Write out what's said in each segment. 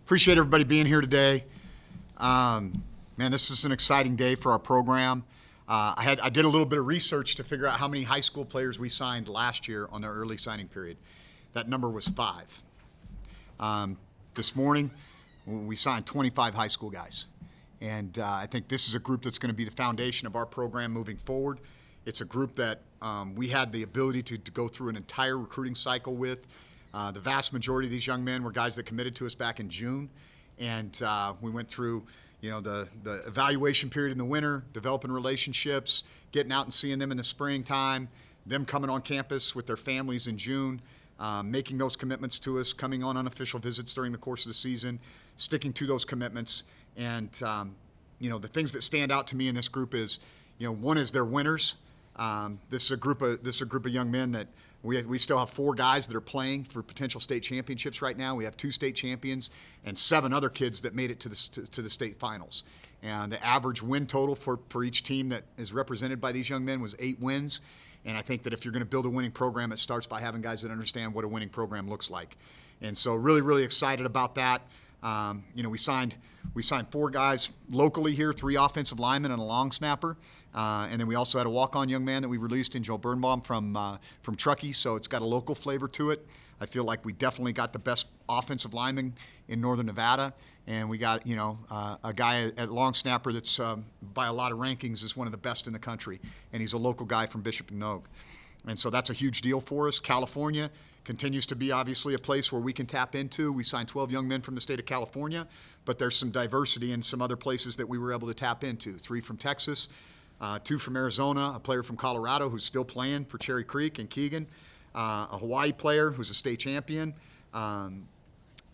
Appreciate everybody being here today. Man, this is an exciting day for our program. I did a little bit of research to figure out how many high school players we signed last year on their early signing period. That number was 5. This morning, we signed 25 high school guys. And I think this is a group that's going to be the foundation of our program moving forward. It's a group that we had the ability to go through an entire recruiting cycle with. The vast majority of these young men were guys that committed to us back in June. And we went through the evaluation period in the winter, developing relationships, getting out and seeing them in the springtime, them coming on campus with their families in June, making those commitments to us, coming on unofficial visits during the course of the season, sticking to those commitments. And, the things that stand out to me in this group is, one is they're winners. This is a group of young men that we still have 4 guys that are playing for potential state championships right now. We have 2 state champions and 7 other kids that made it to the state finals. And the average win total for each team that is represented by these young men was 8 wins. And I think that if you're going to build a winning program, it starts by having guys that understand what a winning program looks like. And so really, really excited about that. We signed 4 guys locally here, 3 offensive linemen and a long snapper. And then we also had a walk-on young man that we released in Joe Birnbaum from Truckee, so it's got a local flavor to it. I feel like we definitely got the best offensive lineman in Northern Nevada, and we got a guy at long snapper that's by a lot of rankings is one of the best in the country, and he's a local guy from Bishop and Nogue. And so that's a huge deal for us. California continues to be obviously a place where we can tap into. We signed 12 young men from the state of California, but there's some diversity in some other places that we were able to tap into. 3 from Texas, 2 from Arizona, a player from Colorado who's still playing for Cherry Creek and Keegan, a Hawaii player who's a state champion, a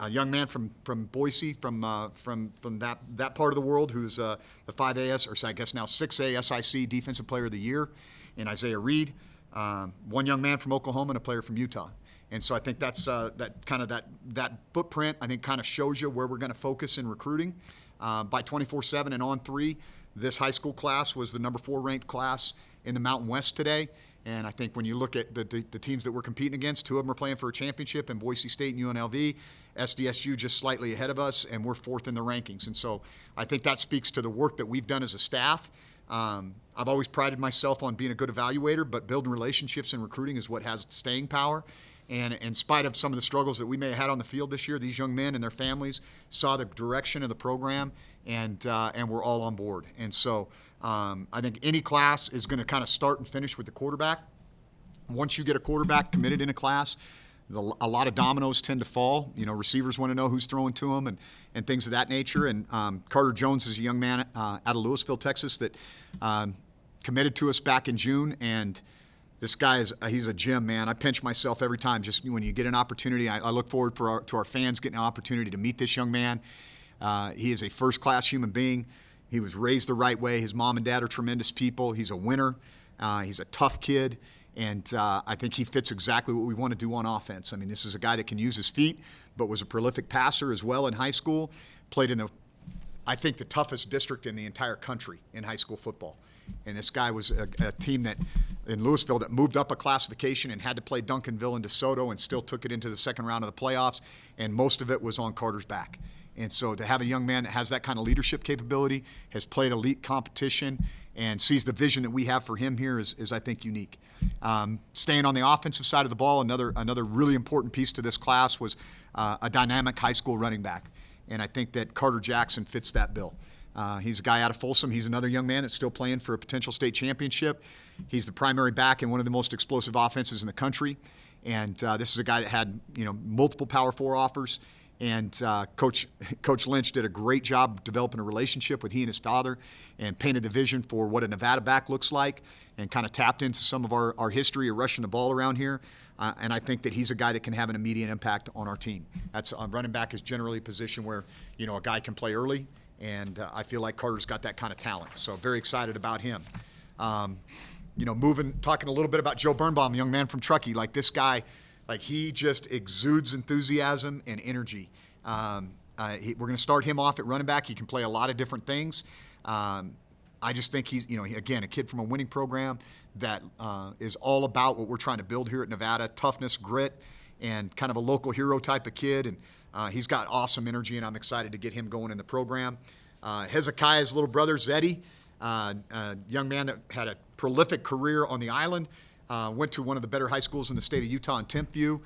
young man from Boise, from that part of the world who's the 5A, or I guess now 6A SIC Defensive Player of the Year, in Isaiah Reed, 1 young man from Oklahoma and a player from Utah. And so I think that's that footprint, I think, kind of shows you where we're going to focus in recruiting. By 24/7 and on 3, this high school class was the number 4 ranked class in the Mountain West today. And I think when you look at the teams that we're competing against, 2 of them are playing for a championship in Boise State and UNLV. SDSU just slightly ahead of us, and we're 4th in the rankings. And so I think that speaks to the work that we've done as a staff. I've always prided myself on being a good evaluator, but building relationships and recruiting is what has staying power. And in spite of some of the struggles that we may have had on the field this year, these young men and their families saw the direction of the program, and we're all on board. And so I think any class is going to kind of start and finish with the quarterback. Once you get a quarterback committed in a class, a lot of dominoes tend to fall. Receivers want to know who's throwing to them and things of that nature. And Carter Jones is a young man out of Louisville, Texas, that committed to us back in June. And this guy he's a gem, man. I pinch myself every time. Just when you get an opportunity, I look forward to our fans getting an opportunity to meet this young man. He is a first-class human being. He was raised the right way. His mom and dad are tremendous people. He's a winner. He's a tough kid. And I think he fits exactly what we want to do on offense. I mean, this is a guy that can use his feet, but was a prolific passer as well in high school. Played in the toughest district in the entire country in high school football. And this guy was a team that in Louisville that moved up a classification and had to play Duncanville and DeSoto and still took it into the second round of the playoffs, and most of it was on Carter's back. And so to have a young man that has that kind of leadership capability, has played elite competition, and sees the vision that we have for him here is I think, unique. Staying on the offensive side of the ball, another really important piece to this class was a dynamic high school running back. And I think that Carter Jackson fits that bill. He's a guy out of Folsom. He's another young man that's still playing for a potential state championship. He's the primary back in one of the most explosive offenses in the country. And this is a guy that had multiple Power 4 offers. And Coach Lynch did a great job developing a relationship with he and his father and painted the vision for what a Nevada back looks like and kind of tapped into some of our history of rushing the ball around here. And I think that he's a guy that can have an immediate impact on our team. Running back is generally a position where, a guy can play early. And I feel like Carter's got that kind of talent. So very excited about him. Talking a little bit about Joe Birnbaum, a young man from Truckee. Like this guy, he just exudes enthusiasm and energy. We're going to start him off at running back. He can play a lot of different things. I just think he's, again, a kid from a winning program that is all about what we're trying to build here at Nevada, toughness, grit, and kind of a local hero type of kid. And He's got awesome energy, and I'm excited to get him going in the program. Hezekiah's little brother, Zeddy, a young man that had a prolific career on the island, went to one of the better high schools in the state of Utah in Timpview.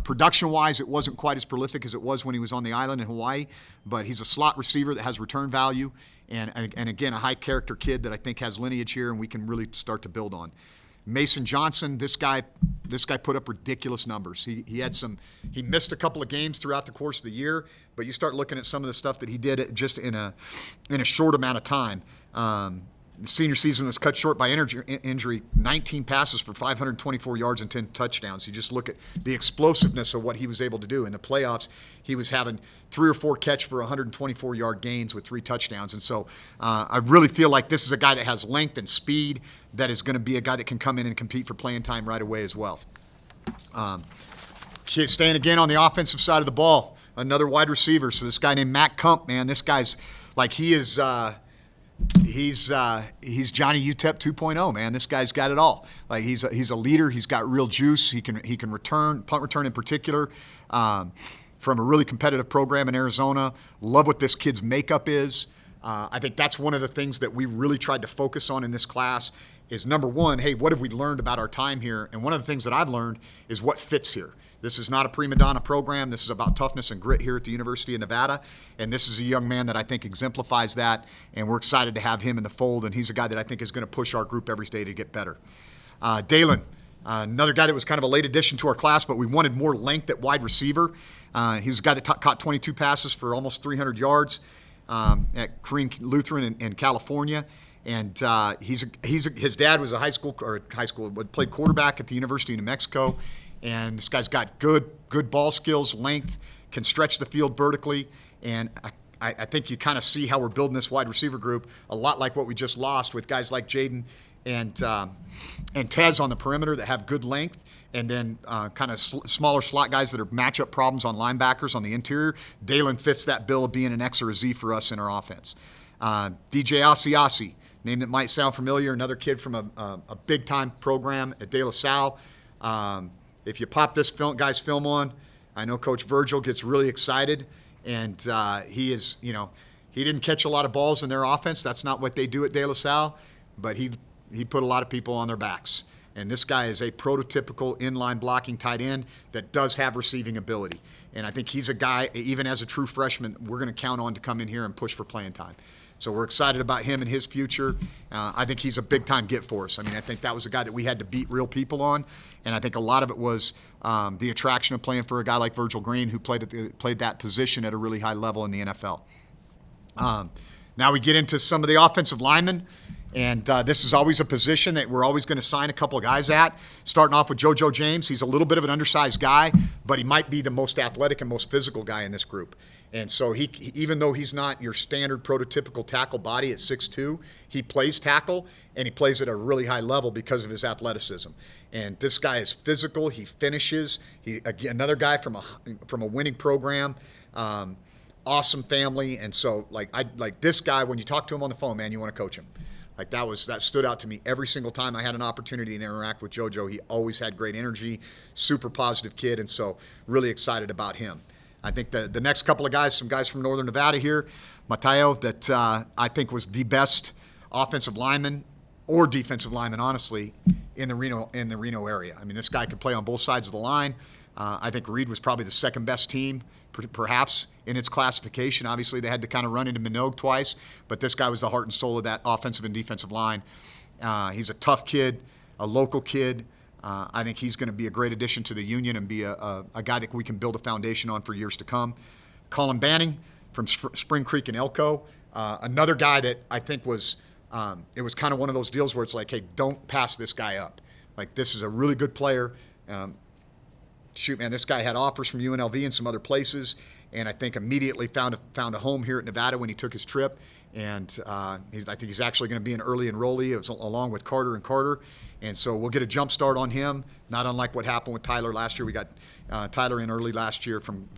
Production-wise, it wasn't quite as prolific as it was when he was on the island in Hawaii, but he's a slot receiver that has return value, and again, a high-character kid that I think has lineage here and we can really start to build on. Mason Johnson, this guy put up ridiculous numbers. He missed a couple of games throughout the course of the year, but you start looking at some of the stuff that he did just in a short amount of time. The senior season was cut short by injury, 19 passes for 524 yards and 10 touchdowns. You just look at the explosiveness of what he was able to do. In the playoffs, he was having 3 or 4 catch for 124-yard gains with 3 touchdowns. And so I really feel like this is a guy that has length and speed that is going to be a guy that can come in and compete for playing time right away as well. Staying again on the offensive side of the ball, another wide receiver. So this guy named Matt Kump, man, this guy's like he's Johnny UTEP 2.0, man. This guy's got it all. Like he's a leader. He's got real juice. He can return, punt return in particular, from a really competitive program in Arizona. Love what this kid's makeup is. I think that's one of the things that we really tried to focus on in this class is, number one, hey, what have we learned about our time here? And one of the things that I've learned is what fits here. This is not a prima donna program. This is about toughness and grit here at the University of Nevada. And this is a young man that I think exemplifies that. And we're excited to have him in the fold. And he's a guy that I think is going to push our group every day to get better. Dalen, another guy that was kind of a late addition to our class, but we wanted more length at wide receiver. He was a guy that caught 22 passes for almost 300 yards at Korean Lutheran in California. And his dad was played quarterback at the University of New Mexico. And this guy's got good ball skills, length, can stretch the field vertically. And I think you kind of see how we're building this wide receiver group a lot like what we just lost with guys like Jaden and Tez on the perimeter that have good length. And then kind of smaller slot guys that are matchup problems on linebackers on the interior. Dalen fits that bill of being an X or a Z for us in our offense. DJ Asiasi, name that might sound familiar, another kid from a big-time program at De La Salle. If you pop this guy's film on, I know Coach Virgil gets really excited, and he didn't catch a lot of balls in their offense. That's not what they do at De La Salle, but he put a lot of people on their backs. And this guy is a prototypical inline blocking tight end that does have receiving ability. And I think he's a guy, even as a true freshman, we're going to count on to come in here and push for playing time. So we're excited about him and his future. I think he's a big-time get for us. I mean, I think that was a guy that we had to beat real people on, and I think a lot of it was the attraction of playing for a guy like Virgil Green, who played that position at a really high level in the NFL. Now we get into some of the offensive linemen, and this is always a position that we're always going to sign a couple of guys at. Starting off with JoJo James, he's a little bit of an undersized guy, but he might be the most athletic and most physical guy in this group. And so he even though he's not your standard prototypical tackle body at 6'2", he plays tackle, and he plays at a really high level because of his athleticism. And this guy is physical. He finishes. Another guy from a winning program, awesome family. And so like this guy, when you talk to him on the phone, man, you want to coach him. Like that stood out to me every single time I had an opportunity to interact with JoJo. He always had great energy, super positive kid, and so really excited about him. I think the next couple of guys, some guys from Northern Nevada here, Mateo, that I think was the best offensive lineman or defensive lineman, honestly, in the Reno area. I mean, this guy could play on both sides of the line. I think Reed was probably the second best team, perhaps, in its classification. Obviously, they had to kind of run into Minogue twice, but this guy was the heart and soul of that offensive and defensive line. He's a tough kid, a local kid. I think he's going to be a great addition to the Union and be a guy that we can build a foundation on for years to come. Colin Banning from Spring Creek and Elko, another guy that I think was it was kind of one of those deals where it's like, hey, don't pass this guy up. Like, this is a really good player. Shoot, man, this guy had offers from UNLV and some other places, and I think immediately found a home here at Nevada when he took his trip. And I think he's actually going to be an early enrollee along with Carter and Carter. And so we'll get a jump start on him, not unlike what happened with Tyler last year. We got Tyler in early last year from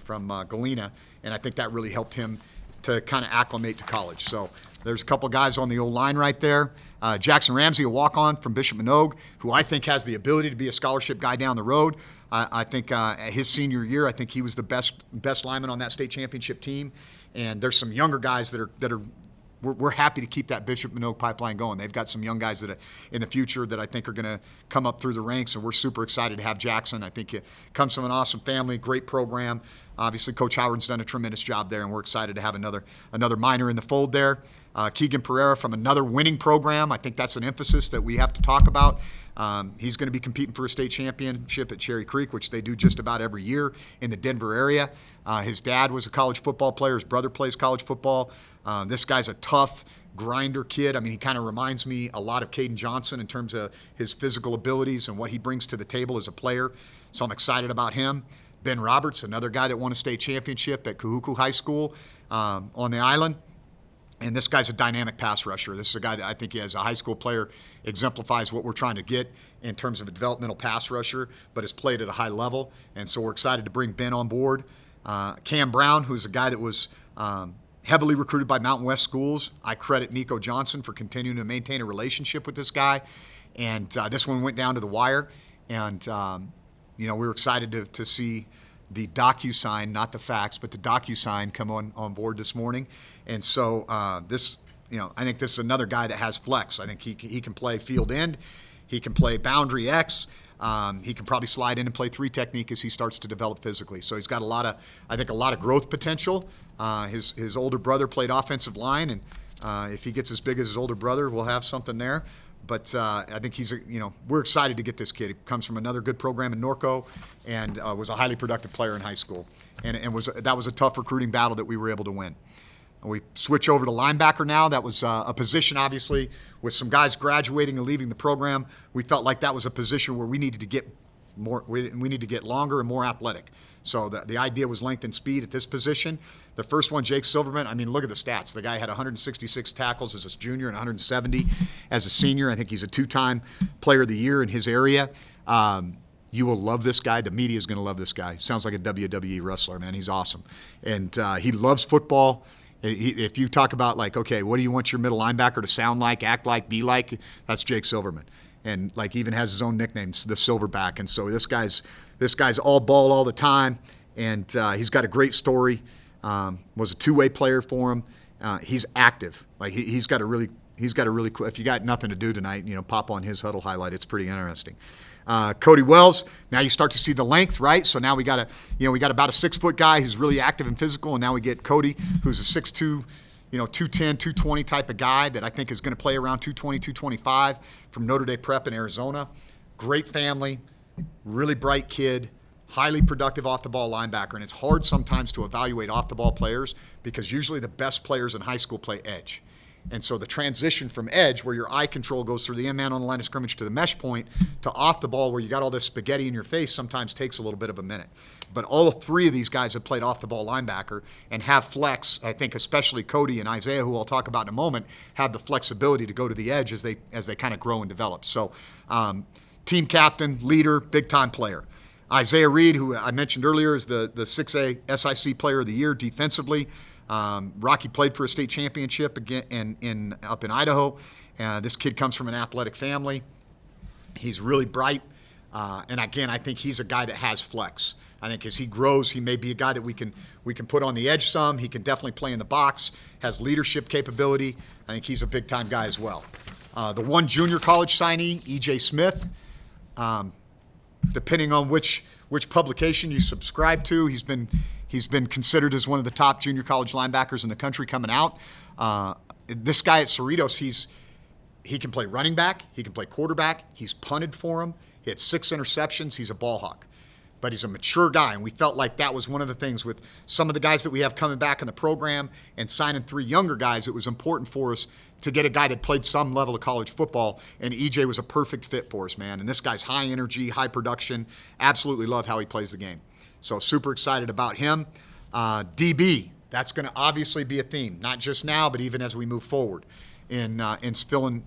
Galena, and I think that really helped him to kind of acclimate to college. So There's a couple guys on the old line right there. Jackson Ramsey, a walk-on from Bishop Minogue, who I think has the ability to be a scholarship guy down the road. I think his senior year, I think he was the best lineman on that state championship team. And there's some younger guys that are we're happy to keep that Bishop Minogue pipeline going. They've got some young guys that in the future that I think are going to come up through the ranks, and we're super excited to have Jackson. I think he comes from an awesome family, great program. Obviously, Coach Howard's done a tremendous job there, and we're excited to have another minor in the fold there. Keegan Pereira from another winning program. I think that's an emphasis that we have to talk about. He's going to be competing for a state championship at Cherry Creek, which they do just about every year in the Denver area. His dad was a college football player. His brother plays college football. This guy's a tough grinder kid. I mean, he kind of reminds me a lot of Caden Johnson in terms of his physical abilities and what he brings to the table as a player. So I'm excited about him. Ben Roberts, another guy that won a state championship at Kahuku High School on the island. And this guy's a dynamic pass rusher. This is a guy that I think, as a high school player, exemplifies what we're trying to get in terms of a developmental pass rusher, but has played at a high level. And so we're excited to bring Ben on board. Cam Brown, who's a guy that was heavily recruited by Mountain West schools. I credit Nico Johnson for continuing to maintain a relationship with this guy. And this one went down to the wire. And, we were excited to see the DocuSign, not the fax, but the DocuSign come on board this morning. And so I think this is another guy that has flex. I think he can play field end. He can play boundary X. He can probably slide in and play 3 technique as he starts to develop physically. So he's got a lot of growth potential. His older brother played offensive line, and if he gets as big as his older brother, we'll have something there. But I think we're excited to get this kid. He comes from another good program in Norco, and was a highly productive player in high school. And that was a tough recruiting battle that we were able to win. We switch over to linebacker now. That was a position, obviously, with some guys graduating and leaving the program. We felt like that was a position where we needed to get more. We need to get longer and more athletic. So the idea was length and speed at this position. The first one, Jake Silverman, I mean, look at the stats. The guy had 166 tackles as a junior and 170 as a senior. I think he's a 2-time player of the year in his area. You will love this guy. The media is going to love this guy. Sounds like a WWE wrestler, man. He's awesome. And he loves football. If you talk about, like, okay, what do you want your middle linebacker to sound like, act like, be like, that's Jake Silverman. And, like, even has his own nickname, the Silverback. And so this guy's all ball all the time, and he's got a great story. Was a 2-way player for him. He's active. Like, he's got a really cool. If you got nothing to do tonight, pop on his huddle highlight. It's pretty interesting. Cody Wells. Now you start to see the length, right? So now we got about a 6-foot guy who's really active and physical, and now we get Cody, who's a 6'2", 210, 220 type of guy that I think is going to play around 220, 225 from Notre Dame Prep in Arizona. Great family, really bright kid, highly productive off-the-ball linebacker, and it's hard sometimes to evaluate off-the-ball players because usually the best players in high school play edge. And so the transition from edge, where your eye control goes through the end man on the line of scrimmage to the mesh point, to off the ball where you got all this spaghetti in your face, sometimes takes a little bit of a minute. But all 3 of these guys have played off the ball linebacker and have flex. I think especially Cody and Isaiah, who I'll talk about in a moment, have the flexibility to go to the edge as they kind of grow and develop. So team captain, leader, big-time player. Isaiah Reed, who I mentioned earlier, is the 6A SIC Player of the Year defensively. Rocky played for a state championship again up in Idaho. This kid comes from an athletic family. He's really bright. And again, I think he's a guy that has flex. I think as he grows, he may be a guy that we can put on the edge some. He can definitely play in the box, has leadership capability. I think he's a big-time guy as well. The one junior college signee, E.J. Smith, depending on which publication you subscribe to, he's been considered as one of the top junior college linebackers in the country coming out. This guy at Cerritos, he can play running back. He can play quarterback. He's punted for him. He had 6 interceptions. He's a ball hawk. But he's a mature guy, and we felt like that was one of the things with some of the guys that we have coming back in the program and signing 3 younger guys. It was important for us to get a guy that played some level of college football, and EJ was a perfect fit for us, man. And this guy's high energy, high production. Absolutely love how he plays the game. So super excited about him. DB, that's going to obviously be a theme, not just now, but even as we move forward in filling,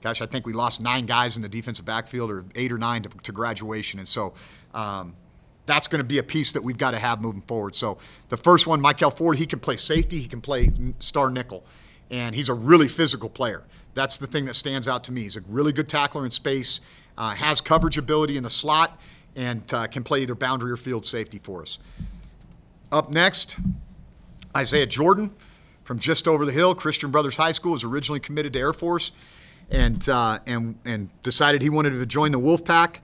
gosh, I think we lost 9 guys in the defensive backfield, or 8 or 9 to graduation. And so that's going to be a piece that we've got to have moving forward. So the first one, Michael Ford, he can play safety. He can play star nickel. and he's a really physical player. That's the thing that stands out to me. He's a really good tackler in space, has coverage ability in the slot, and can play either boundary or field safety for us. Up next, Isaiah Jordan from just over the hill. Christian Brothers High School, was originally committed to Air Force and decided he wanted to join the Wolfpack.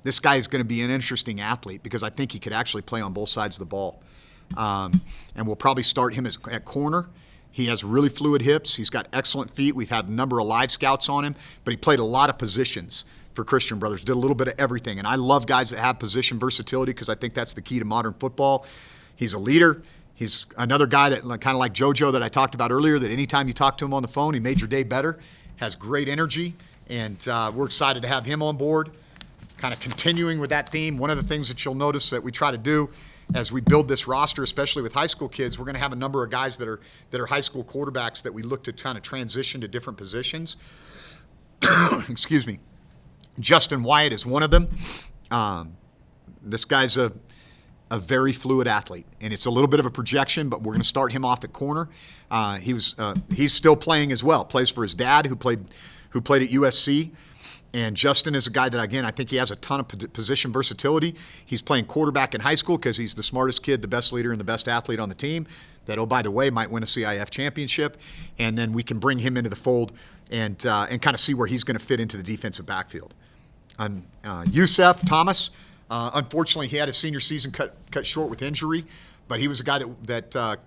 This guy is going to be an interesting athlete because I think he could actually play on both sides of the ball. And we'll probably start him at corner. He has really fluid hips. He's got excellent feet. We've had a number of live scouts on him, but he played a lot of positions for Christian Brothers, did a little bit of everything. And I love guys that have position versatility because I think that's the key to modern football. He's a leader. He's another guy that, kind of like JoJo that I talked about earlier, that anytime you talk to him on the phone, he made your day better, has great energy, and we're excited to have him on board. Kind of continuing with that theme, one of the things that you'll notice that we try to do as we build this roster, especially with high school kids, we're going to have a number of guys that are high school quarterbacks that we look to kind of transition to different positions. Excuse me. Justin Wyatt is one of them. This guy's a very fluid athlete, and it's a little bit of a projection, but we're going to start him off at corner. He's still playing as well. Plays for his dad, who played at USC. And Justin is a guy that, again, I think he has a ton of position versatility. He's playing quarterback in high school because he's the smartest kid, the best leader, and the best athlete on the team that, oh, by the way, might win a CIF championship. And then we can bring him into the fold and kind of see where he's going to fit into the defensive backfield. Yusef Thomas, unfortunately, he had his senior season cut short with injury, but he was a guy that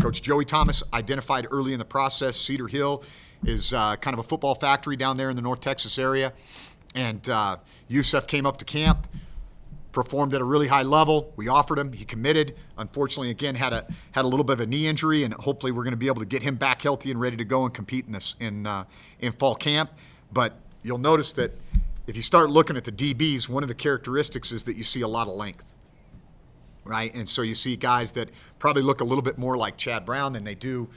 Coach Joey Thomas identified early in the process. Cedar Hill is kind of a football factory down there in the North Texas area. And Yusef came up to camp, performed at a really high level. We offered him. He committed. Unfortunately, again, had a little bit of a knee injury, and hopefully we're going to be able to get him back healthy and ready to go and compete in fall camp. But you'll notice that if you start looking at the DBs, one of the characteristics is that you see a lot of length, right? And so you see guys that probably look a little bit more like Chad Brown than they do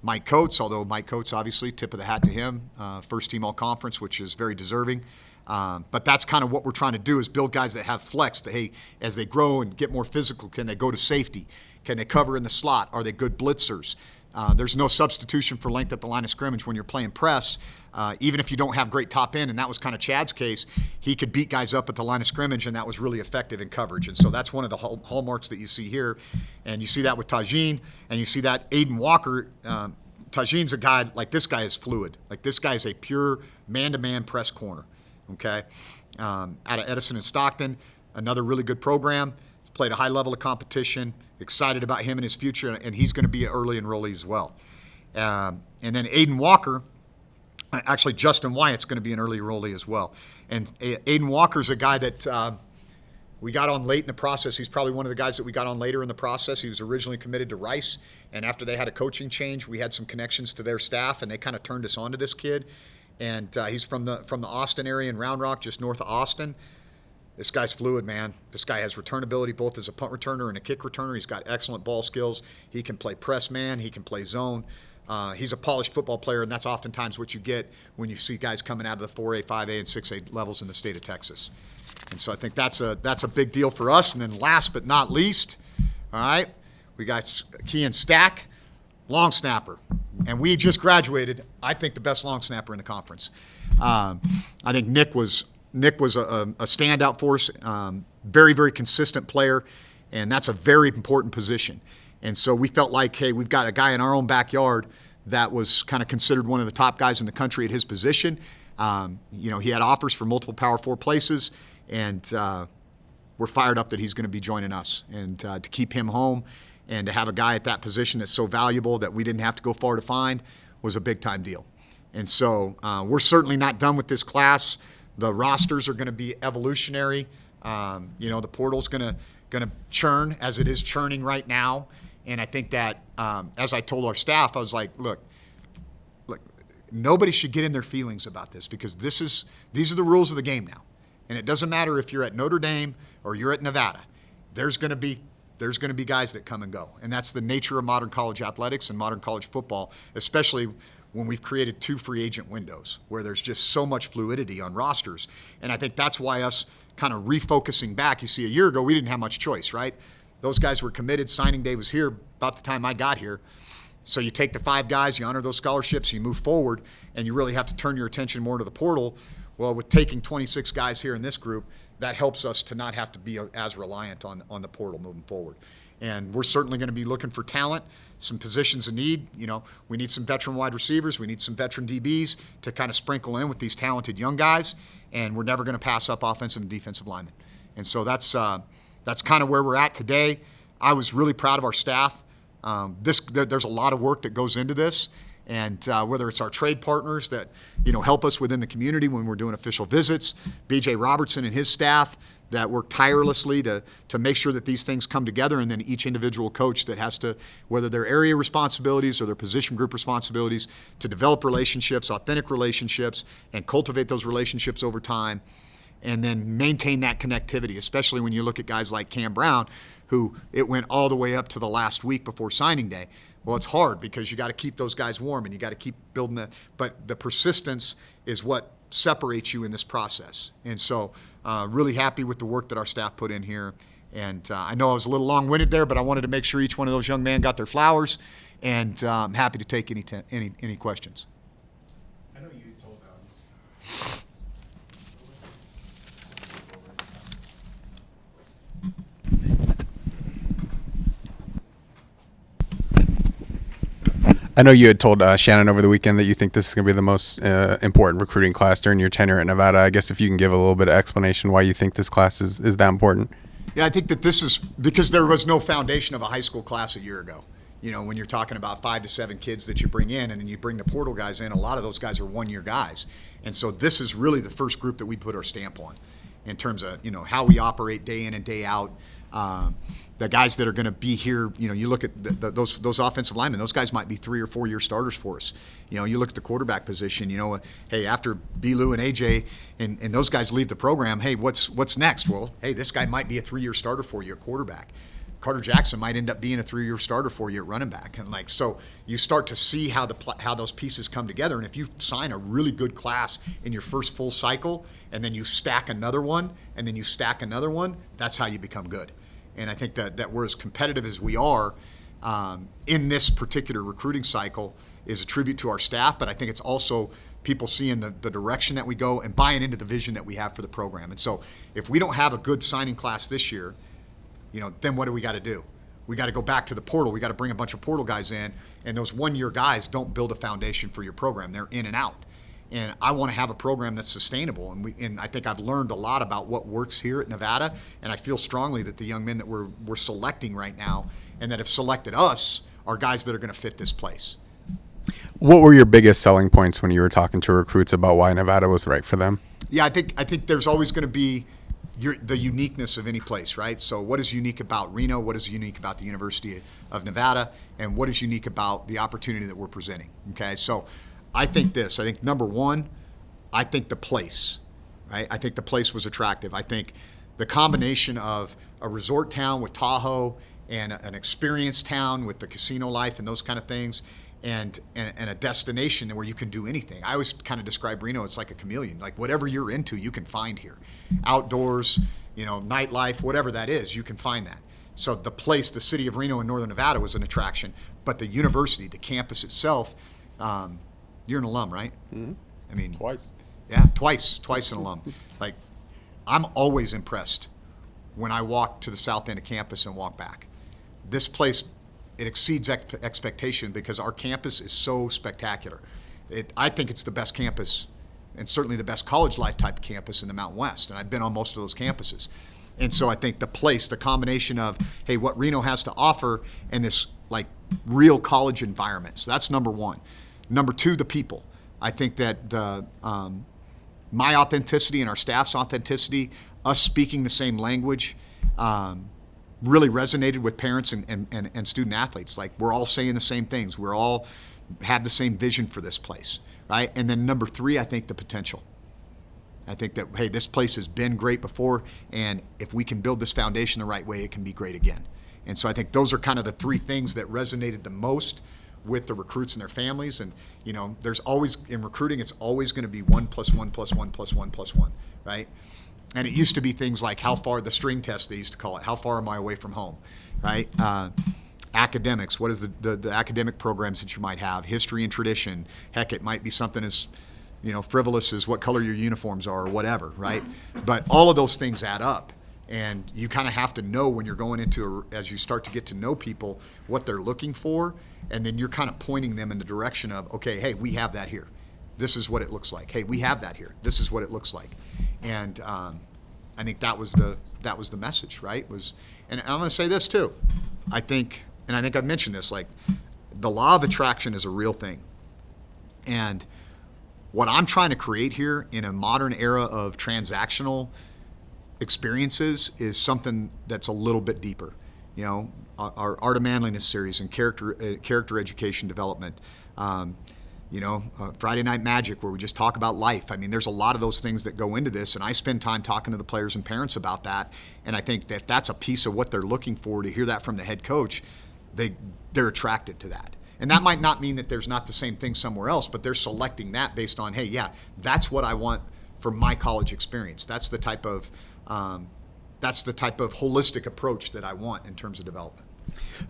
Mike Coates, although Mike Coates, obviously, tip of the hat to him, first team all-conference, which is very deserving. But that's kind of what we're trying to do, is build guys that have flex, that, hey, as they grow and get more physical, can they go to safety? Can they cover in the slot? Are they good blitzers? There's no substitution for length at the line of scrimmage when you're playing press. Even if you don't have great top end, and that was kind of Chad's case, he could beat guys up at the line of scrimmage, and that was really effective in coverage. And so that's one of the hallmarks that you see here. And you see that with Tajin, and you see that Aiden Walker. Tajin's a guy, like, this guy is fluid. Like, this guy is a pure man-to-man press corner, okay? Out of Edison and Stockton, another really good program. Played a high level of competition. Excited about him and his future, and he's going to be an early enrollee as well. And then Aiden Walker, actually Justin Wyatt's going to be an early enrollee as well. And Aiden Walker's a guy that we got on late in the process. He's probably one of the guys that we got on later in the process. He was originally committed to Rice, and after they had a coaching change, we had some connections to their staff, and they kind of turned us on to this kid. And he's from the Austin area in Round Rock, just north of Austin. This guy's fluid, man. This guy has return ability both as a punt returner and a kick returner. He's got excellent ball skills. He can play press man. He can play zone. He's a polished football player, and that's oftentimes what you get when you see guys coming out of the 4A, 5A, and 6A levels in the state of Texas. And so I think that's a big deal for us. And then last but not least, all right, we got Kean Stack, long snapper. And we just graduated, I think, the best long snapper in the conference. I think Nick was a standout for us, very, very consistent player, and that's a very important position. And so we felt like, hey, we've got a guy in our own backyard that was kind of considered one of the top guys in the country at his position. He had offers for multiple Power 4 places, and we're fired up that he's going to be joining us. And to keep him home and to have a guy at that position that's so valuable that we didn't have to go far to find was a big-time deal. And so we're certainly not done with this class. The rosters are going to be evolutionary. The portal's going to churn as it is churning right now. And I think that, as I told our staff, I was like, look, nobody should get in their feelings about this, because these are the rules of the game now. And it doesn't matter if you're at Notre Dame or you're at Nevada. There's going to be guys that come and go. And that's the nature of modern college athletics and modern college football, especially when we've created 2 free agent windows where there's just so much fluidity on rosters. And I think that's why us kind of refocusing back, you see, a year ago we didn't have much choice, right? Those guys were committed. Signing day was here about the time I got here. So you take the 5 guys, you honor those scholarships, you move forward, and you really have to turn your attention more to the portal. Well, with taking 26 guys here in this group, that helps us to not have to be as reliant on the portal moving forward. And we're certainly going to be looking for talent, some positions in need. We need some veteran wide receivers. We need some veteran DBs to kind of sprinkle in with these talented young guys. And we're never going to pass up offensive and defensive linemen. And so that's kind of where we're at today. I was really proud of our staff. There's a lot of work that goes into this. And whether it's our trade partners that help us within the community when we're doing official visits, B.J. Robertson and his staff that work tirelessly to make sure that these things come together, and then each individual coach that has to, whether their area responsibilities or their position group responsibilities, to develop relationships, authentic relationships, and cultivate those relationships over time, and then maintain that connectivity, especially when you look at guys like Cam Brown, who it went all the way up to the last week before signing day. Well, it's hard because you got to keep those guys warm and you got to keep building that. But the persistence is what separates you in this process. And so really happy with the work that our staff put in here. And I know I was a little long-winded there, but I wanted to make sure each one of those young men got their flowers. And I'm happy to take any questions. I know you told I know you had told Shannon over the weekend that you think this is going to be the most important recruiting class during your tenure at Nevada. I guess if you can give a little bit of explanation why you think this class is that important. Yeah, I think that this is because there was no foundation of a high school class a year ago. When you're talking about 5 to 7 kids that you bring in and then you bring the portal guys in, a lot of those guys are one-year guys. And so this is really the first group that we put our stamp on in terms of, how we operate day in and day out. The guys that are going to be here, you look at those offensive linemen, those guys might be 3 or 4 year starters for us. You look at the quarterback position, hey, after B-Lou and AJ and those guys leave the program, hey, what's next? Well, hey, this guy might be a 3-year starter for you at quarterback. Carter Jackson might end up being a 3-year starter for you at running back. And so you start to see how those pieces come together. And if you sign a really good class in your first full cycle and then you stack another one and then you stack another one, that's how you become good. And I think that we're as competitive as we are in this particular recruiting cycle is a tribute to our staff, but I think it's also people seeing the direction that we go and buying into the vision that we have for the program. And so if we don't have a good signing class this year, then what do we got to do? We got to go back to the portal. We got to bring a bunch of portal guys in, and those one-year guys don't build a foundation for your program. They're in and out. And I want to have a program that's sustainable. And I think I've learned a lot about what works here at Nevada. And I feel strongly that the young men that we're selecting right now and that have selected us are guys that are going to fit this place. What were your biggest selling points when you were talking to recruits about why Nevada was right for them? Yeah, I think there's always going to be the uniqueness of any place, right? So what is unique about Reno? What is unique about the University of Nevada? And what is unique about the opportunity that we're presenting? Okay, so I think number one, I think the place, right? I think the place was attractive. I think the combination of a resort town with Tahoe and an experienced town with the casino life and those kind of things and a destination where you can do anything. I always kind of describe Reno, it's like a chameleon. Like whatever you're into, you can find here. Outdoors, nightlife, whatever that is, you can find that. So the place, the city of Reno in northern Nevada was an attraction, but the university, the campus itself, you're an alum, right? Mm-hmm. I mean, twice. Yeah, twice an alum. Like, I'm always impressed when I walk to the south end of campus and walk back. This place, it exceeds expectation because our campus is so spectacular. I think it's the best campus and certainly the best college life type of campus in the Mountain West, and I've been on most of those campuses. And so I think the place, the combination of, hey, what Reno has to offer and this like real college environment. So that's number one. Number two, the people. I think that my authenticity and our staff's authenticity, us speaking the same language, really resonated with parents and student athletes. Like we're all saying the same things. We're all have the same vision for this place, right? And then number three, I think the potential. I think that, hey, this place has been great before, and if we can build this foundation the right way, it can be great again. And so I think those are kind of the three things that resonated the most with the recruits and their families. And, there's always, in recruiting, it's always going to be 1 + 1 + 1 + 1 + 1, right? And it used to be things like how far, the string test they used to call it, how far am I away from home, right? Academics, what is the academic programs that you might have, history and tradition. Heck, it might be something as frivolous as what color your uniforms are or whatever, right? But all of those things add up. And you kind of have to know when you're going into, as you start to get to know people, what they're looking for. And then you're kind of pointing them in the direction of, okay, hey, we have that here. This is what it looks like. Hey, we have that here. This is what it looks like. And I think that was the message, right? And I'm going to say this too. I think I've mentioned this, like the law of attraction is a real thing. And what I'm trying to create here in a modern era of transactional experiences is something that's a little bit deeper. Our Art of Manliness series and character education development. Friday Night Magic, where we just talk about life. I mean, there's a lot of those things that go into this, and I spend time talking to the players and parents about that. And I think that if that's a piece of what they're looking for, to hear that from the head coach, they're attracted to that. And that might not mean that there's not the same thing somewhere else, but they're selecting that based on, hey, yeah, that's what I want for my college experience. That's the type of holistic approach that I want in terms of development.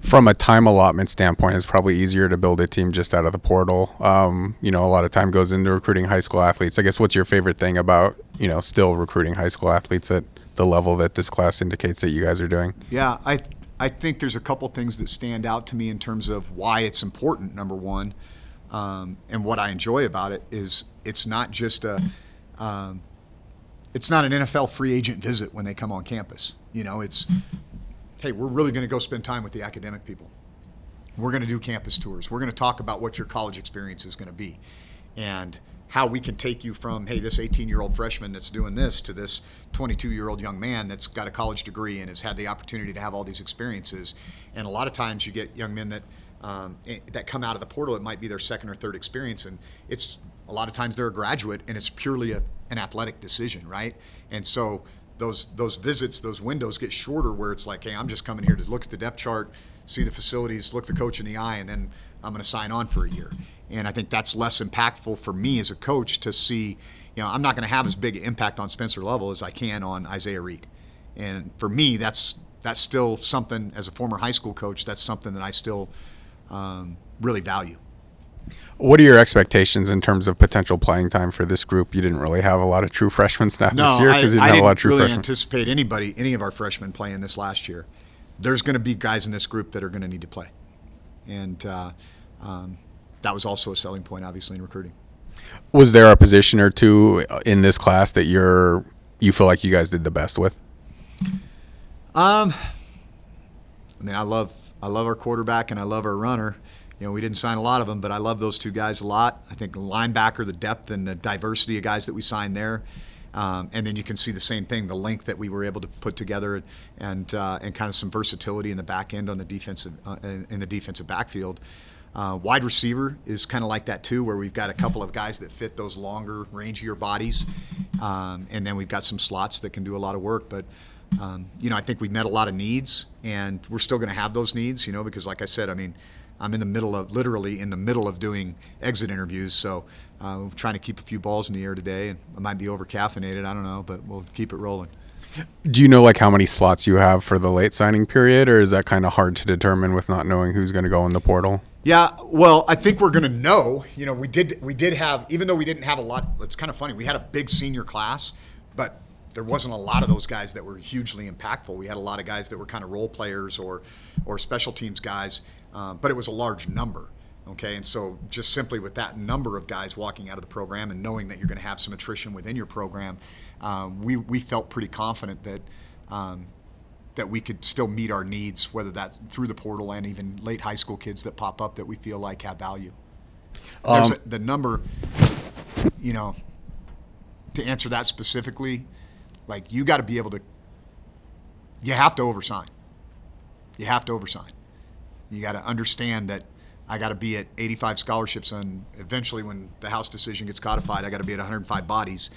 From a time allotment standpoint, it's probably easier to build a team just out of the portal. A lot of time goes into recruiting high school athletes. I guess what's your favorite thing about, still recruiting high school athletes at the level that this class indicates that you guys are doing? Yeah, I think there's a couple things that stand out to me in terms of why it's important, number one. And what I enjoy about it is it's not just it's not an NFL free agent visit when they come on campus. It's, hey, we're really going to go spend time with the academic people. We're going to do campus tours. We're going to talk about what your college experience is going to be and how we can take you from, hey, this 18-year-old freshman that's doing this to this 22-year-old young man that's got a college degree and has had the opportunity to have all these experiences. And a lot of times you get young men that come out of the portal, it might be their second or third experience, and it's a lot of times they're a graduate and it's purely an athletic decision, right? And so those visits, those windows get shorter where it's like, hey, I'm just coming here to look at the depth chart, see the facilities, look the coach in the eye, and then I'm going to sign on for a year. And I think that's less impactful for me as a coach to see, I'm not going to have as big an impact on Spencer Lovell as I can on Isaiah Reed. And for me, that's still something, as a former high school coach, that's something that I still really value. What are your expectations in terms of potential playing time for this group? You didn't really have a lot of true freshmen snap this year because you didn't have a lot of true freshmen. I didn't really anticipate any of our freshmen playing this last year. There's going to be guys in this group that are going to need to play. And that was also a selling point, obviously, in recruiting. Was there a position or two in this class that you feel like you guys did the best with? I love our quarterback and I love our runner. We didn't sign a lot of them, but I love those two guys a lot. I think the linebacker, the depth and the diversity of guys that we signed there. And then you can see the same thing, the length that we were able to put together and kind of some versatility in the back end on the defensive in the defensive backfield. Wide receiver is kind of like that too, where we've got a couple of guys that fit those longer, rangier bodies. And then we've got some slots that can do a lot of work. But, I think we've met a lot of needs, and we're still going to have those needs, because like I said, I'm literally in the middle of doing exit interviews, so I'm trying to keep a few balls in the air today, and I might be over-caffeinated, I don't know, but we'll keep it rolling. Do you know how many slots you have for the late signing period, or is that kind of hard to determine with not knowing who's going to go in the portal? Yeah, well, I think we're going to know. We did have, even though we didn't have a lot, it's kind of funny, we had a big senior class, but there wasn't a lot of those guys that were hugely impactful. We had a lot of guys that were kind of role players or special teams guys, but it was a large number. Okay, and so just simply with that number of guys walking out of the program and knowing that you're going to have some attrition within your program, we felt pretty confident that we could still meet our needs, whether that's through the portal and even late high school kids that pop up that we feel like have value. The number, to answer that specifically, you got to be able to, you have to oversign. You have to oversign. You got to understand that I got to be at 85 scholarships, and eventually when the House decision gets codified, I got to be at 105 bodies,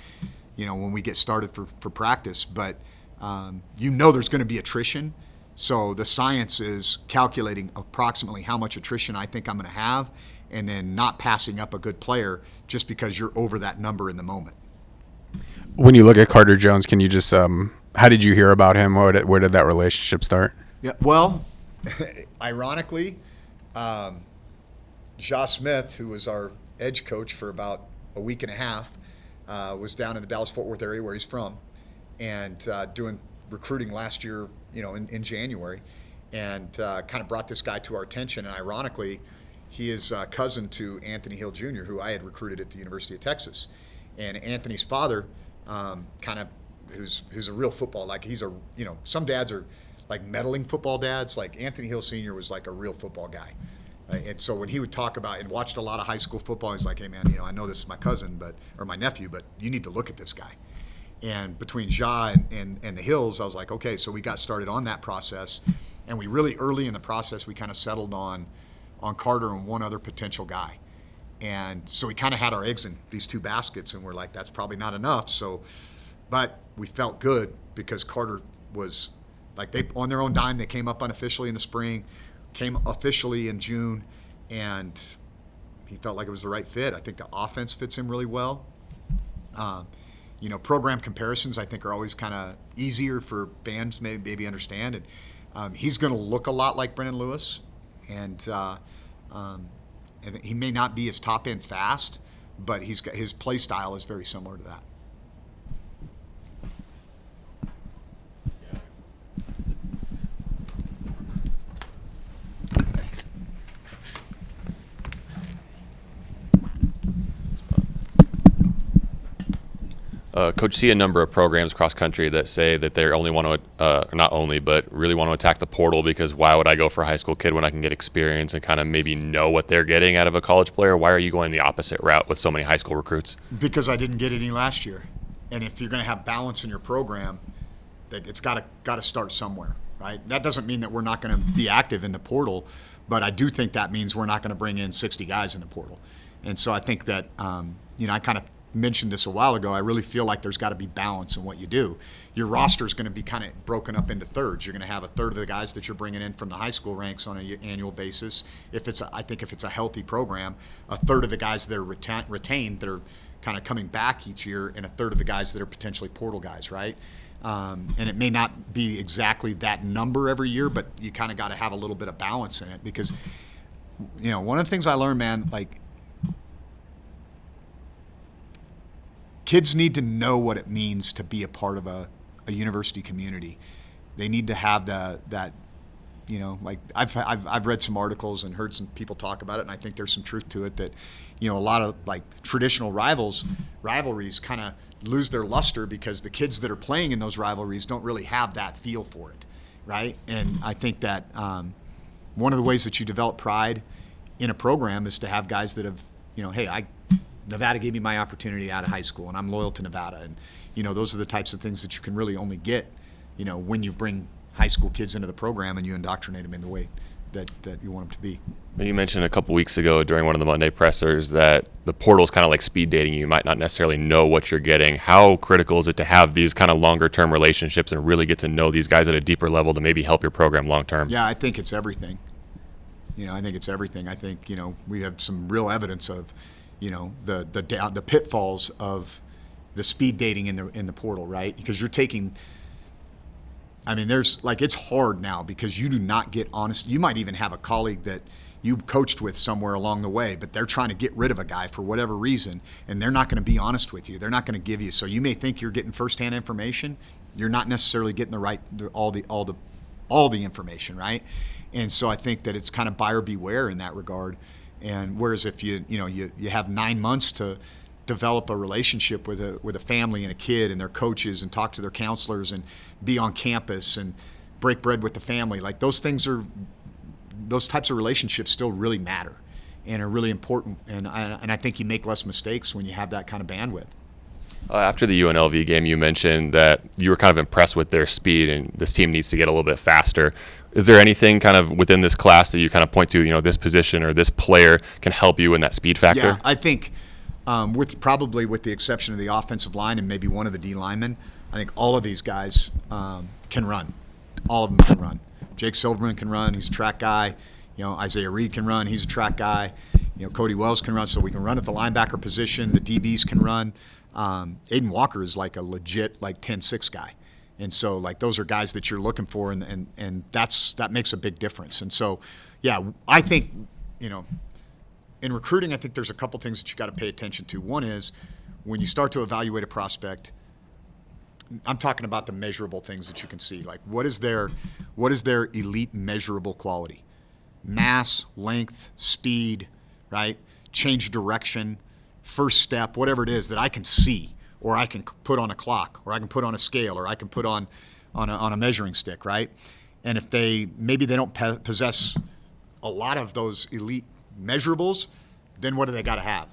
when we get started for practice. But there's going to be attrition. So the science is calculating approximately how much attrition I think I'm going to have, and then not passing up a good player just because you're over that number in the moment. When you look at Carter Jones, can you just how did you hear about him? Where did that relationship start? Yeah, well, ironically, Ja Smith, who was our edge coach for about a week and a half, was down in the Dallas-Fort Worth area where he's from, and doing recruiting last year, in January, and kind of brought this guy to our attention. And ironically, he is cousin to Anthony Hill Jr., who I had recruited at the University of Texas. And Anthony's father, who's a real football, like he's some dads are like meddling football dads. Like Anthony Hill Sr. was like a real football guy. And so when he would talk about and watched a lot of high school football, he's like, hey man, I know this is my cousin, or my nephew, but you need to look at this guy. And between Ja and the Hills, I was like, okay, so we got started on that process. And we really early in the process, we kind of settled on Carter and one other potential guy. And so we kind of had our eggs in these two baskets, and we're like, that's probably not enough. So, but we felt good because Carter was like, they on their own dime, they came up unofficially in the spring, came officially in June, and he felt like it was the right fit. I think the offense fits him really well. Program comparisons I think are always kind of easier for fans maybe understand. And he's going to look a lot like Brennan Lewis, and he may not be as top end fast, but his play style is very similar to that. Coach, see a number of programs across country that say that they only want to, not only, but really want to attack the portal because why would I go for a high school kid when I can get experience and kind of maybe know what they're getting out of a college player? Why are you going the opposite route with so many high school recruits? Because I didn't get any last year. And if you're going to have balance in your program, that it's got to start somewhere, right? That doesn't mean that we're not going to be active in the portal, but I do think that means we're not going to bring in 60 guys in the portal. And so I think that, I kind of mentioned this a while ago, I really feel like there's got to be balance in what you do. Your roster is going to be kind of broken up into thirds. You're going to have a third of the guys that you're bringing in from the high school ranks on an annual basis. If it's a healthy program, a third of the guys that are retained that are kind of coming back each year, and a third of the guys that are potentially portal guys, right? And it may not be exactly that number every year, but you kind of got to have a little bit of balance in it because, one of the things I learned, man, like, kids need to know what it means to be a part of a university community. They need to have that. Like I've read some articles and heard some people talk about it, and I think there's some truth to it that, a lot of like traditional rivalries kind of lose their luster because the kids that are playing in those rivalries don't really have that feel for it, right? And I think that one of the ways that you develop pride in a program is to have guys that have, hey, Nevada gave me my opportunity out of high school, and I'm loyal to Nevada. And, those are the types of things that you can really only get, when you bring high school kids into the program and you indoctrinate them in the way that you want them to be. You mentioned a couple weeks ago during one of the Monday pressers that the portal is kind of like speed dating. You might not necessarily know what you're getting. How critical is it to have these kind of longer-term relationships and really get to know these guys at a deeper level to maybe help your program long-term? Yeah, I think it's everything. I think it's everything. I think, we have some real evidence of, the pitfalls of the speed dating in the portal, right? Because you're taking, there's like, it's hard now because you do not get honest. You might even have a colleague that you coached with somewhere along the way, but they're trying to get rid of a guy for whatever reason, and they're not going to be honest with you. They're not going to give you. So you may think you're getting firsthand information. You're not necessarily getting all the information, right? And so I think that it's kind of buyer beware in that regard. And whereas if you have 9 months to develop a relationship with a family and a kid and their coaches and talk to their counselors and be on campus and break bread with the family, like those types of relationships still really matter and are really important. And I think you make less mistakes when you have that kind of bandwidth. After the UNLV game, you mentioned that you were kind of impressed with their speed and this team needs to get a little bit faster. Is there anything kind of within this class that you kind of point to, this position or this player can help you in that speed factor? Yeah, I think with the exception of the offensive line and maybe one of the D linemen, I think all of these guys can run. All of them can run. Jake Silverman can run. He's a track guy. Isaiah Reed can run. He's a track guy. Cody Wells can run. So we can run at the linebacker position. The DBs can run. Aiden Walker is like a legit like 10-6 guy. And so like those are guys that you're looking for, and that makes a big difference. And so, yeah, I think, in recruiting, I think there's a couple things that you got to pay attention to. One is when you start to evaluate a prospect, I'm talking about the measurable things that you can see. Like what is their elite measurable quality? Mass, length, speed, right? Change direction, first step, whatever it is that I can see, or I can put on a clock, or I can put on a scale, or I can put on a measuring stick, right? And if maybe they don't possess a lot of those elite measurables, then what do they got to have?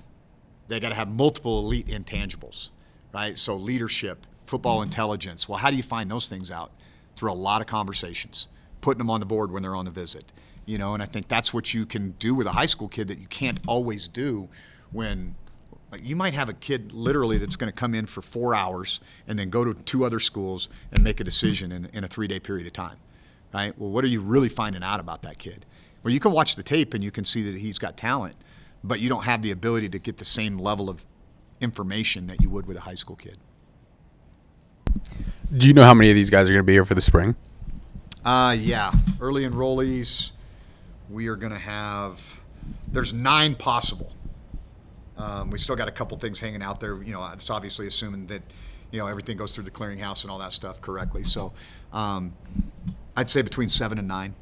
They got to have multiple elite intangibles, right? So leadership, football intelligence. Well, how do you find those things out? Through a lot of conversations, putting them on the board when they're on the visit, and I think that's what you can do with a high school kid that you can't always do when. Like you might have a kid literally that's going to come in for 4 hours and then go to 2 other schools and make a decision in a 3-day period of time, right? Well, what are you really finding out about that kid? Well, you can watch the tape and you can see that he's got talent, but you don't have the ability to get the same level of information that you would with a high school kid. Do you know how many of these guys are going to be here for the spring? Yeah. Early enrollees, we are going to have – there's 9 possible. We still got a couple things hanging out there. It's obviously assuming that, everything goes through the clearinghouse and all that stuff correctly. So I'd say between 7 and 9.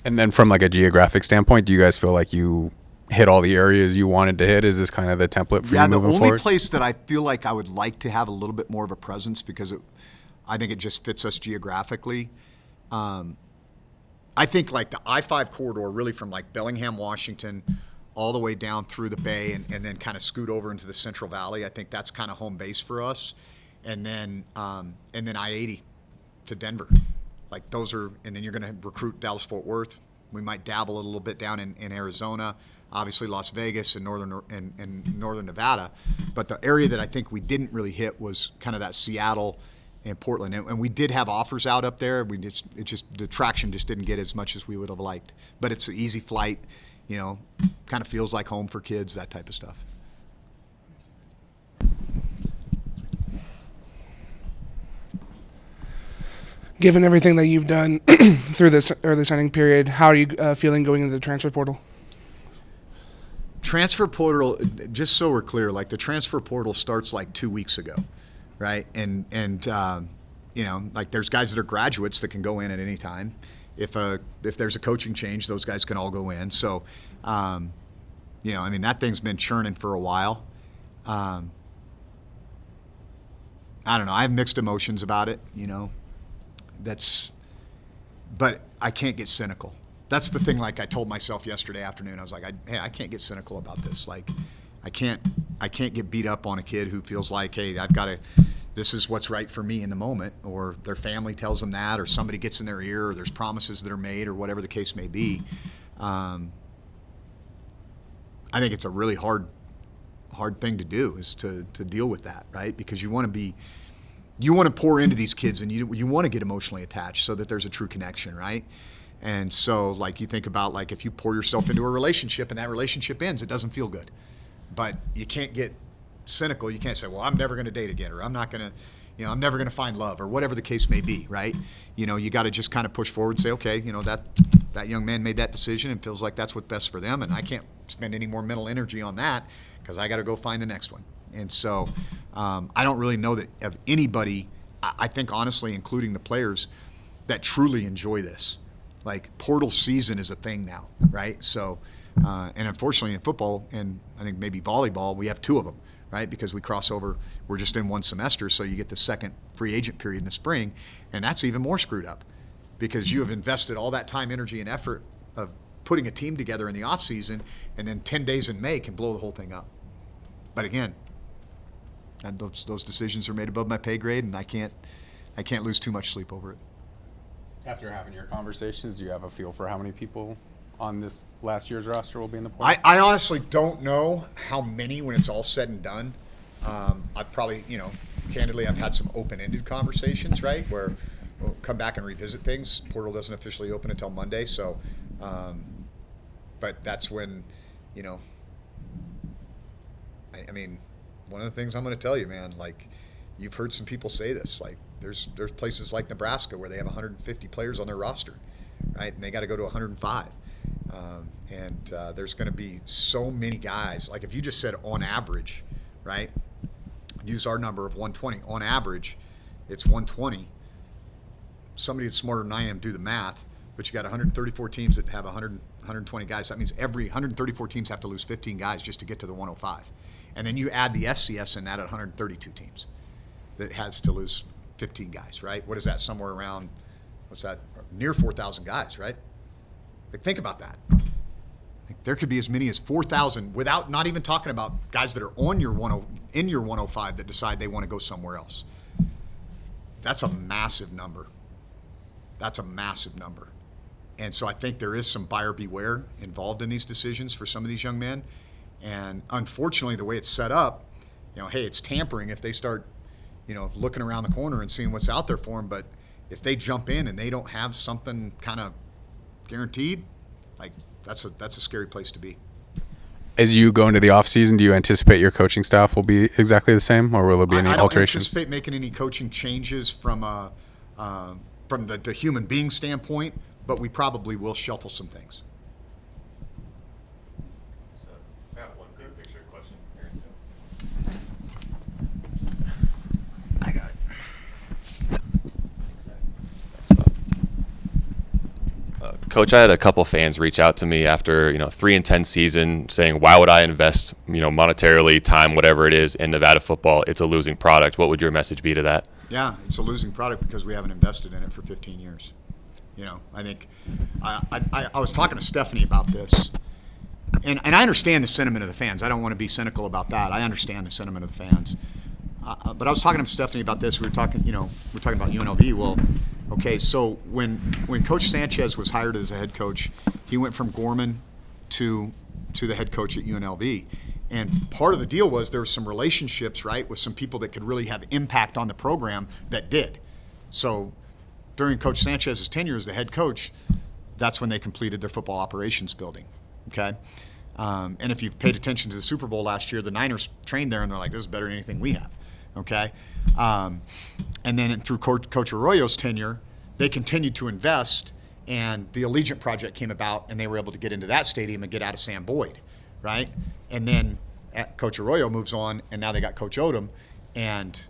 And then from like a geographic standpoint, do you guys feel like you hit all the areas you wanted to hit? Is this kind of the template for you moving forward? Yeah, the only place that I feel like I would like to have a little bit more of a presence because I think it just fits us geographically. I think like the I-5 corridor really from like Bellingham, Washington, all the way down through the Bay and then kind of scoot over into the Central Valley. I think that's kind of home base for us. And then I-80 to Denver. Like those are, and then you're going to recruit Dallas-Fort Worth. We might dabble a little bit down in Arizona, obviously Las Vegas and northern Nevada. But the area that I think we didn't really hit was kind of that Seattle and Portland. And we did have offers out up there. The traction just didn't get as much as we would have liked. But it's an easy flight. Kind of feels like home for kids, that type of stuff. Given everything that you've done through this early signing period, how are you feeling going into the transfer portal? Transfer portal, just so we're clear, like the transfer portal starts like 2 weeks ago, right? And like there's guys that are graduates that can go in at any time. If there's a coaching change, those guys can all go in. So, that thing's been churning for a while. I don't know. I have mixed emotions about it, but I can't get cynical. That's the thing. Like I told myself yesterday afternoon, I was like, I can't get cynical about this. Like, I can't get beat up on a kid who feels like, hey, this is what's right for me in the moment, or their family tells them that, or somebody gets in their ear, or there's promises that are made, or whatever the case may be. I think it's a really hard thing to do, is to deal with that, right? Because you want to pour into these kids, and you want to get emotionally attached so that there's a true connection, right? And so, like, you think about, like, if you pour yourself into a relationship and that relationship ends, it doesn't feel good. But you can't get cynical. You can't say, well, I'm never going to date again, or I'm not going to, I'm never going to find love, or whatever the case may be, right? You got to just kind of push forward and say, okay, that young man made that decision and feels like that's what's best for them, and I can't spend any more mental energy on that because I got to go find the next one. And so I don't really know that of anybody, I think honestly, including the players, that truly enjoy this. Like, portal season is a thing now, right? So, and unfortunately in football, and I think maybe volleyball, we have 2 of them, right? Because we cross over, we're just in one semester, so you get the second free agent period in the spring, and that's even more screwed up because you have invested all that time, energy, and effort of putting a team together in the off season, and then 10 days in May can blow the whole thing up. But again, those decisions are made above my pay grade, and I can't lose too much sleep over it. After having your conversations, do you have a feel for how many people on this last year's roster will be in the portal? I honestly don't know how many when it's all said and done. I've probably, candidly, I've had some open-ended conversations, right, where we'll come back and revisit things. Portal doesn't officially open until Monday, so, but that's when, one of the things I'm going to tell you, man, like you've heard some people say this, like there's places like Nebraska where they have 150 players on their roster, right? And they got to go to 105. There's going to be so many guys. Like if you just said on average, right? Use our number of 120. On average, it's 120. Somebody that's smarter than I am do the math, but you got 134 teams that have 120 guys. That means every 134 teams have to lose 15 guys just to get to the 105. And then you add the FCS in that at 132 teams that has to lose 15 guys, right? What is that? Somewhere around, what's that? Near 4,000 guys, right? Like, think about that. Like, there could be as many as 4,000 without not even talking about guys that are on your in your 105 that decide they want to go somewhere else. That's a massive number. That's a massive number. And so I think there is some buyer beware involved in these decisions for some of these young men. And unfortunately, the way it's set up, hey, it's tampering if they start, looking around the corner and seeing what's out there for them. But if they jump in and they don't have something kind of guaranteed, like that's a scary place to be. As you go into the off season, do you anticipate your coaching staff will be exactly the same, or will there be any alterations? I don't anticipate making any coaching changes from the human being standpoint, but we probably will shuffle some things. So, I got one big picture question here. I got it. Coach, I had a couple fans reach out to me after 3-10 season saying, why would I invest monetarily, time, whatever it is, in Nevada football? It's a losing product. What would your message be to that? Yeah, it's a losing product because we haven't invested in it for 15 years. I think I was talking to Stephanie about this, and I understand the sentiment of the fans. I don't want to be cynical about that. I understand the sentiment of the fans. But I was talking to Stephanie about this. We were talking about UNLV. Well, okay, so when Coach Sanchez was hired as a head coach, he went from Gorman to the head coach at UNLV. And part of the deal was there were some relationships, right, with some people that could really have impact on the program that did. So during Coach Sanchez's tenure as the head coach, that's when they completed their football operations building, okay? And if you paid attention to the Super Bowl last year, the Niners trained there, and they're like, this is better than anything we have, okay? And then through Coach Arroyo's tenure, they continued to invest, and the Allegiant Project came about, and they were able to get into that stadium and get out of Sam Boyd, right? And then Coach Arroyo moves on, and now they got Coach Odom, and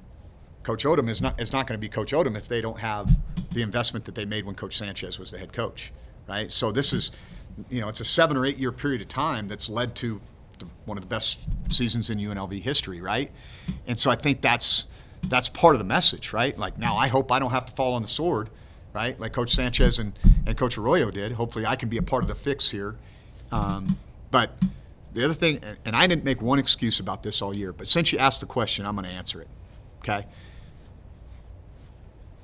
Coach Odom is not going to be Coach Odom if they don't have the investment that they made when Coach Sanchez was the head coach, right? So this is, it's a 7 or 8 year period of time that's led to one of the best seasons in UNLV history, right? And so I think that's part of the message, right? Like, now I hope I don't have to fall on the sword, right? Like Coach Sanchez and Coach Arroyo did. Hopefully I can be a part of the fix here. But the other thing, and I didn't make one excuse about this all year, but since you asked the question, I'm going to answer it, okay?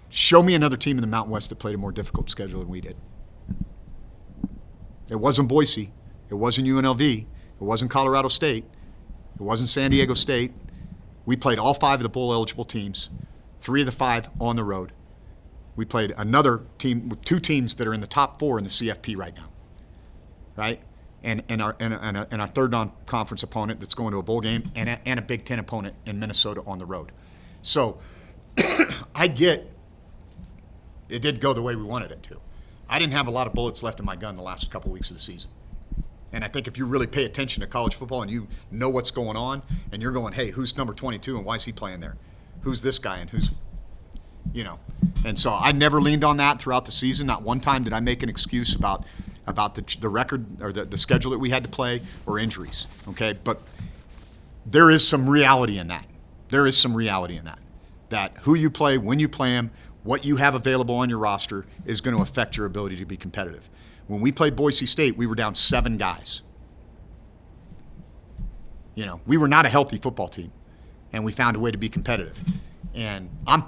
Show me another team in the Mountain West that played a more difficult schedule than we did. It wasn't Boise. It wasn't UNLV. It wasn't Colorado State. It wasn't San Diego State. We played all 5 of the bowl-eligible teams, 3 of the 5 on the road. We played another team with 2 teams that are in the top 4 in the CFP right now, right? And our third non-conference opponent that's going to a bowl game, and a Big Ten opponent in Minnesota on the road. So I get it didn't go the way we wanted it to. I didn't have a lot of bullets left in my gun the last couple weeks of the season. And I think if you really pay attention to college football and you know what's going on, and you're going, hey, who's number 22 and why is he playing there? Who's this guy and who's, And so I never leaned on that throughout the season. Not one time did I make an excuse about the record or the schedule that we had to play or injuries, okay? But there is some reality in that. There is some reality in that. That who you play, when you play them, what you have available on your roster is going to affect your ability to be competitive. When we played Boise State, we were down 7 guys. We were not a healthy football team, and we found a way to be competitive. And I'm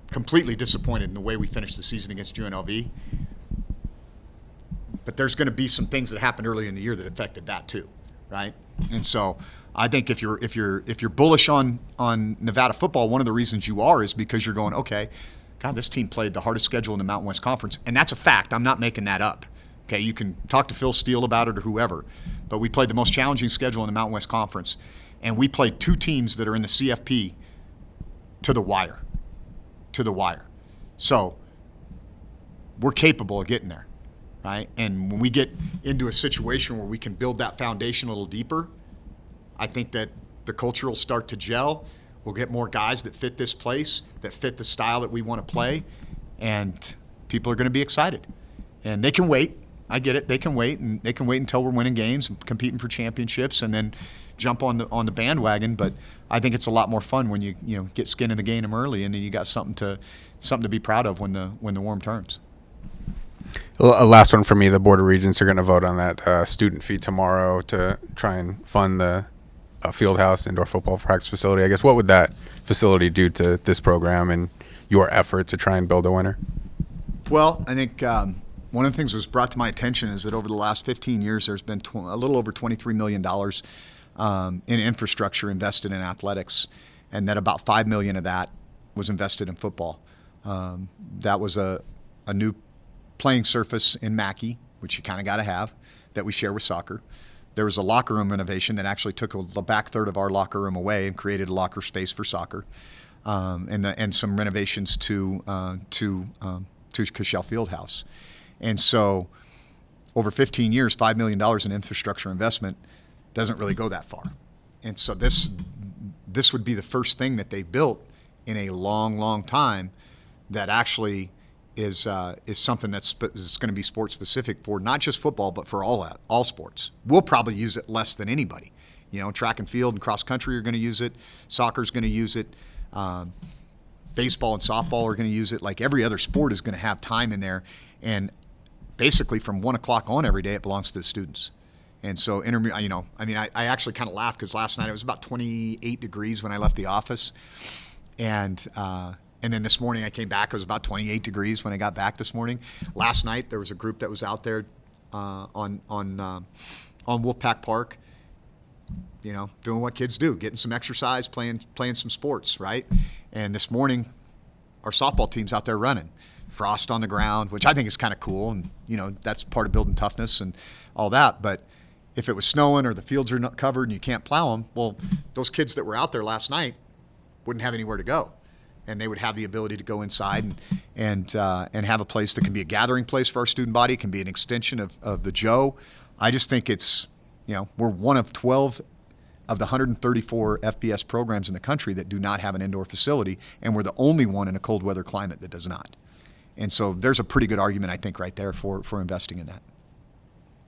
completely disappointed in the way we finished the season against UNLV. But there's going to be some things that happened early in the year that affected that too, right? And so I think if you're bullish on Nevada football, one of the reasons you are is because you're going, okay, God, this team played the hardest schedule in the Mountain West Conference, and that's a fact. I'm not making that up, Okay, you can talk to Phil Steele about it or whoever, but we played the most challenging schedule in the Mountain West Conference, and we played 2 teams that are in the CFP to the wire. To the wire. So we're capable of getting there, right? And when we get into a situation where we can build that foundation a little deeper, I think that the culture will start to gel. We'll get more guys that fit this place, that fit the style that we want to play, and people are going to be excited. And they can wait. I get it. They can wait, and they can wait until we're winning games and competing for championships, and then jump on the bandwagon. But I think it's a lot more fun when you get skin in the game early, and then you got something to be proud of when the worm turns. Last one for me. The Board of Regents are going to vote on that student fee tomorrow to try and fund the field house indoor football practice facility. I guess what would that facility do to this program and your effort to try and build a winner? Well, I think one of the things that was brought to my attention is that over the last 15 years, there's been a little over $23 million in infrastructure invested in athletics, and that about $5 million of that was invested in football. That was a new playing surface in Mackey, which you kind of got to have, that we share with soccer. There was a locker room renovation that actually took the back third of our locker room away and created a locker space for soccer, and some renovations to Cashel Fieldhouse. And so over 15 years, $5 million in infrastructure investment doesn't really go that far. And so this would be the first thing that they built in a long, long time that actually is something is going to be sports specific for not just football, but for all sports. We'll probably use it less than anybody. Track and field and cross country are going to use it. Soccer's going to use it. Baseball and softball are going to use it. Like every other sport is going to have time in there. And basically from 1 o'clock on every day, it belongs to the students. And so, I actually kind of laughed because last night it was about 28 degrees when I left the office. And then this morning I came back, it was about 28 degrees when I got back this morning. Last night there was a group that was out there on Wolfpack Park, doing what kids do, getting some exercise, playing some sports, right? And this morning our softball team's out there running. Frost on the ground, which I think is kind of cool, and that's part of building toughness and all that. But if it was snowing or the fields are not covered and you can't plow them, well, those kids that were out there last night wouldn't have anywhere to go, and they would have the ability to go inside and have a place that can be a gathering place for our student body, can be an extension of the Joe. I just think it's we're one of 12 of the 134 FBS programs in the country that do not have an indoor facility, and we're the only one in a cold weather climate that does not. And so there's a pretty good argument, I think, right there for investing in that.